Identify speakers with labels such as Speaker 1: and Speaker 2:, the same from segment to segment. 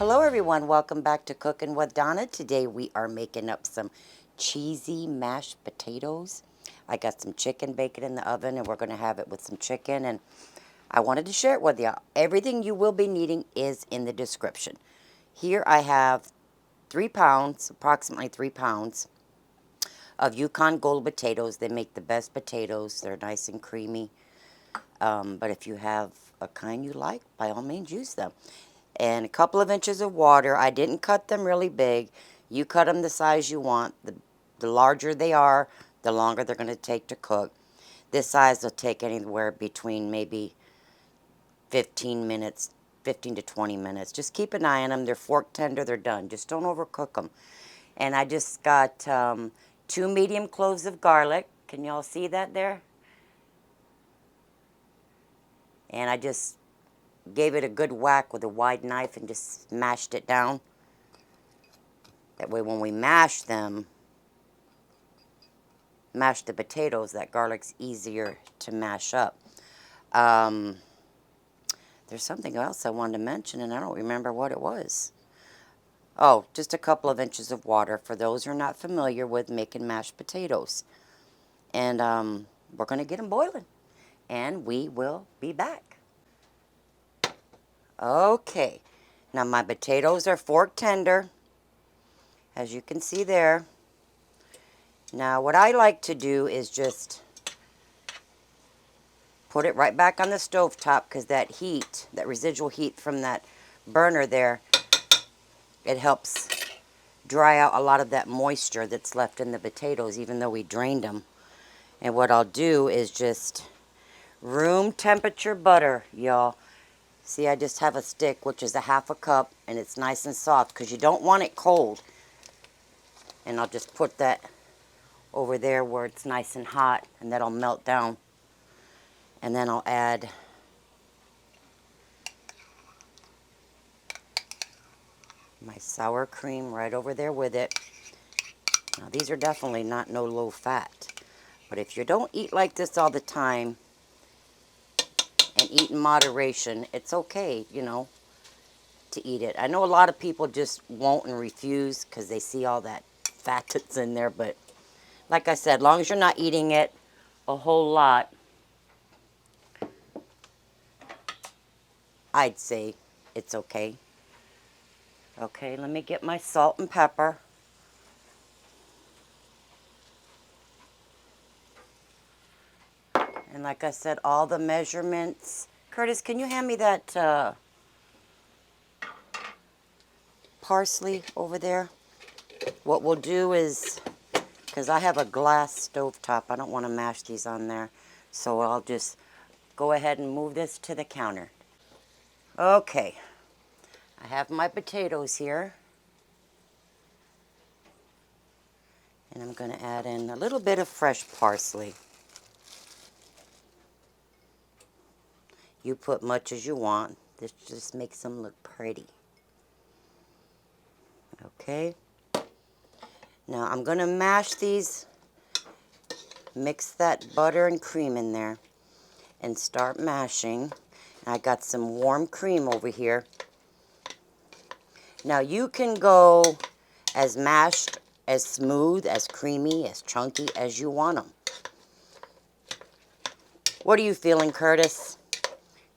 Speaker 1: Hello everyone, welcome back to Cooking with Donna. Today we are making up some cheesy mashed potatoes. I got some chicken bacon in the oven and we're going to have it with some chicken, and I wanted to share it with you. Everything you will be needing is in the description. Here I have 3 pounds, approximately 3 pounds of Yukon Gold potatoes. They make the best potatoes. They're nice and creamy. But if you have a kind you like, by all means use them. And a couple of inches of water. I didn't cut them really big. You cut them the size you want. The larger they are, the longer they're going to take to cook. This size will take anywhere between maybe 15 minutes, 15 to 20 minutes. Just keep an eye on them. They're fork tender. They're done. Just don't overcook them. And I just got 2 medium cloves of garlic. Can y'all see that there? And I just gave it a good whack with a wide knife and just mashed it down. That way when we mash them, mash the potatoes, that garlic's easier to mash up. There's something else I wanted to mention and I don't remember what it was. Oh, just a couple of inches of water for those who are not familiar with making mashed potatoes. And we're going to get them boiling. And we will be back. Okay, now my potatoes are fork tender, as you can see there. Now what I like to do is just put it right back on the stove top, because that heat, that residual heat from that burner there, it helps dry out a lot of that moisture that's left in the potatoes, even though we drained them. And what I'll do is just room temperature butter, y'all. See, I just have a stick, which is a half a cup, and it's nice and soft because you don't want it cold. And I'll just put that over there where it's nice and hot, and that'll melt down. And then I'll add my sour cream right over there with it. Now, these are definitely not no low fat. But if you don't eat like this all the time, and eat in moderation, it's okay, you know, to eat it. I know a lot of people just won't and refuse because they see all that fat that's in there, but like I said, as long as you're not eating it a whole lot, I'd say it's okay. Okay, let me get my salt and pepper. And like I said, all the measurements. Curtis, can you hand me that parsley over there? What we'll do is, because I have a glass stovetop, I don't want to mash these on there. So I'll just go ahead and move this to the counter. Okay, I have my potatoes here. And I'm going to add in a little bit of fresh parsley. You put much as you want. This just makes them look pretty. Okay. Now I'm going to mash these, mix that butter and cream in there, and start mashing. I got some warm cream over here. Now you can go as mashed, as smooth, as creamy, as chunky as you want them. What are you feeling, Curtis?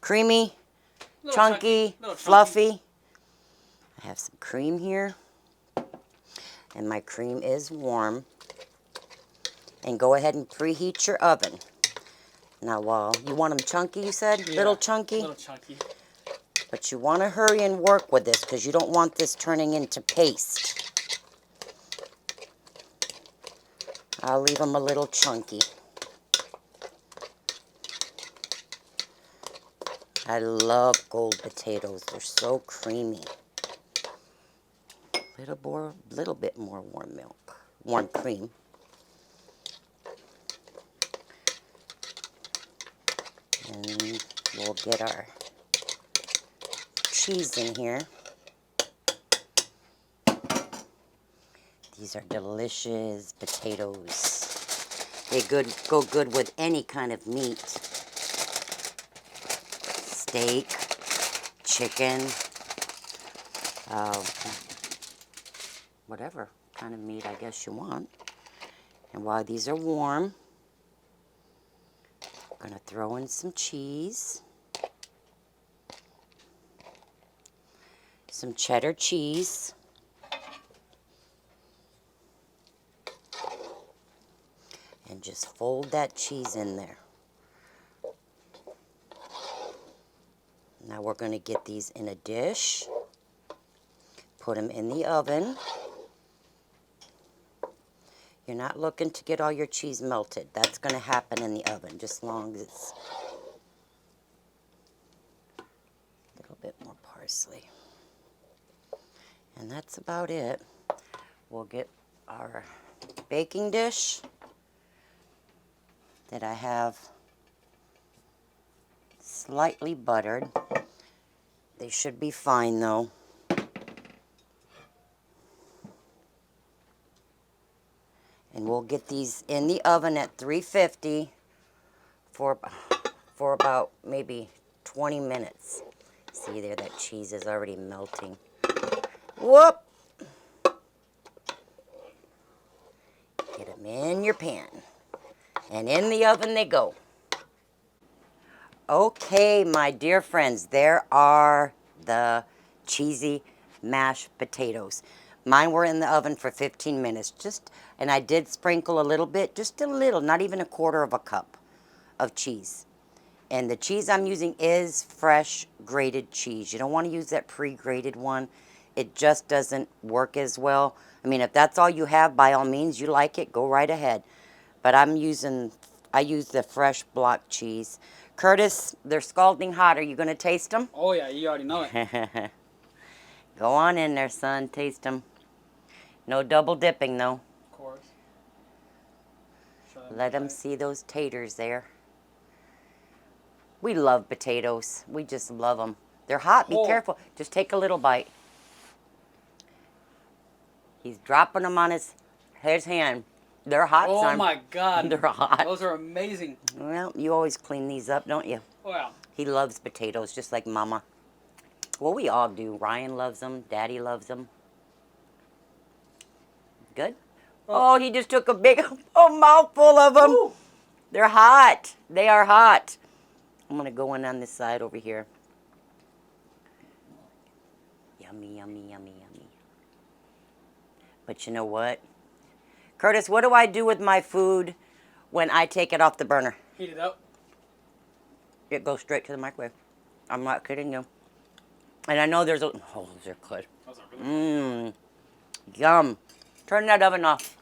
Speaker 1: Creamy, chunky, fluffy. I have some cream here, and my cream is warm. And go ahead and preheat your oven. Now, you want them chunky, you said?
Speaker 2: Yeah,
Speaker 1: little chunky?
Speaker 2: Little chunky.
Speaker 1: But you want to hurry and work with this because you don't want this turning into paste. I'll leave them a little chunky. I love gold potatoes. They're so creamy. Little bit more warm milk, warm cream. And we'll get our cheese in here. These are delicious potatoes. They go good with any kind of meat. Steak, chicken, uh, whatever kind of meat I guess you want. And while these are warm, I'm going to throw in some cheese. Some cheddar cheese. And just fold that cheese in there. Now we're going to get these in a dish. Put them in the oven. You're not looking to get all your cheese melted. That's going to happen in the oven, just as long as it's a little bit more parsley. And that's about it. We'll get our baking dish that I have slightly buttered. They should be fine though. And we'll get these in the oven at 350 for about maybe 20 minutes. See there, that cheese is already melting. Whoop! Get them in your pan. And in the oven they go. Okay, my dear friends, there are the cheesy mashed potatoes. Mine were in the oven for 15 minutes. And I did sprinkle a little bit, just a little, not even a quarter of a cup of cheese. And the cheese I'm using is fresh grated cheese. You don't want to use that pre-grated one. It just doesn't work as well. I mean, if that's all you have, by all means, you like it, go right ahead. But I use the fresh block cheese. Curtis, they're scalding hot. Are you going to taste them?
Speaker 2: Oh, yeah, you already know it.
Speaker 1: Go on in there, son. Taste them. No double dipping, though.
Speaker 2: Of course.
Speaker 1: Let them see those taters there. We love potatoes. We just love them. They're hot. Be careful. Just take a little bite. He's dropping them on his hand. They're hot, son.
Speaker 2: Oh, my God.
Speaker 1: They're hot.
Speaker 2: Those are amazing.
Speaker 1: Well, you always clean these up, don't you?
Speaker 2: Oh, yeah.
Speaker 1: He loves potatoes just like Mama. Well, we all do. Ryan loves them. Daddy loves them. Good? Oh, he just took a big mouthful of them.
Speaker 2: Ooh.
Speaker 1: They're hot. They are hot. I'm going to go in on this side over here. Yummy, yummy, yummy, yummy. But you know what? Curtis, what do I do with my food when I take it off the burner?
Speaker 2: Heat it up.
Speaker 1: It goes straight to the microwave. I'm not kidding you. And I know there's a... Oh, those are good.
Speaker 2: Those are really good.
Speaker 1: Yum. Turn that oven off.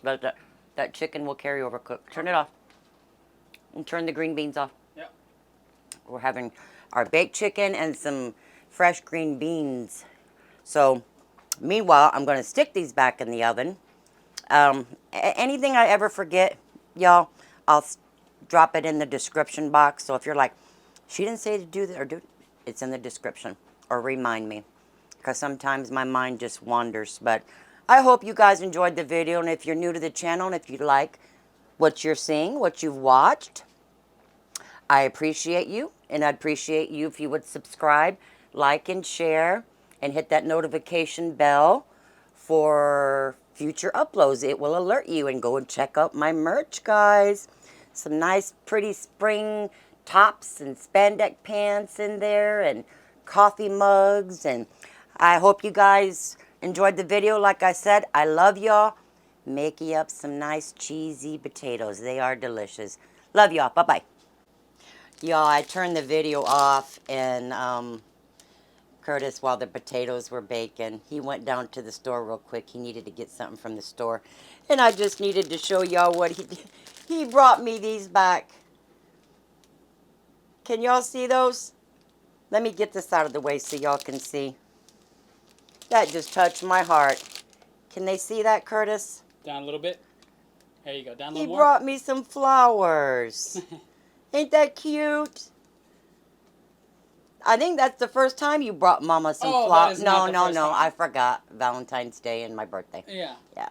Speaker 1: That chicken will carry over cook. Turn it off. And turn the green beans off.
Speaker 2: Yep.
Speaker 1: We're having our baked chicken and some fresh green beans. So, meanwhile, I'm going to stick these back in the oven. Anything I ever forget, y'all, I'll drop it in the description box. So if you're like, she didn't say to do that or do it, it's in the description. Or remind me. Because sometimes my mind just wanders. But I hope you guys enjoyed the video. And if you're new to the channel and if you like what you're seeing, what you've watched, I appreciate you. And I'd appreciate you if you would subscribe, like, and share. And hit that notification bell for future uploads. It will alert you. And go and check out my merch, guys. Some nice, pretty spring tops and spandex pants in there. And coffee mugs. And I hope you guys enjoyed the video. Like I said, I love y'all. Make you up some nice cheesy potatoes. They are delicious. Love y'all. Bye-bye. Y'all, I turned the video off and Curtis, while the potatoes were baking, he went down to the store real quick. He needed to get something from the store. And I just needed to show y'all what he did. He brought me these back. Can y'all see those? Let me get this out of the way so y'all can see. That just touched my heart. Can they see that, Curtis?
Speaker 2: Down a little bit. There you go. Down a little
Speaker 1: He
Speaker 2: more.
Speaker 1: brought me some flowers. Ain't that cute? I think that's the first time you brought Mama some flowers. No. I forgot. Valentine's Day and my birthday.
Speaker 2: Yeah.
Speaker 1: Yeah.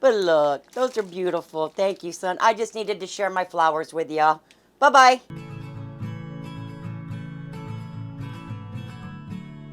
Speaker 1: But look, those are beautiful. Thank you, son. I just needed to share my flowers with y'all. Bye-bye.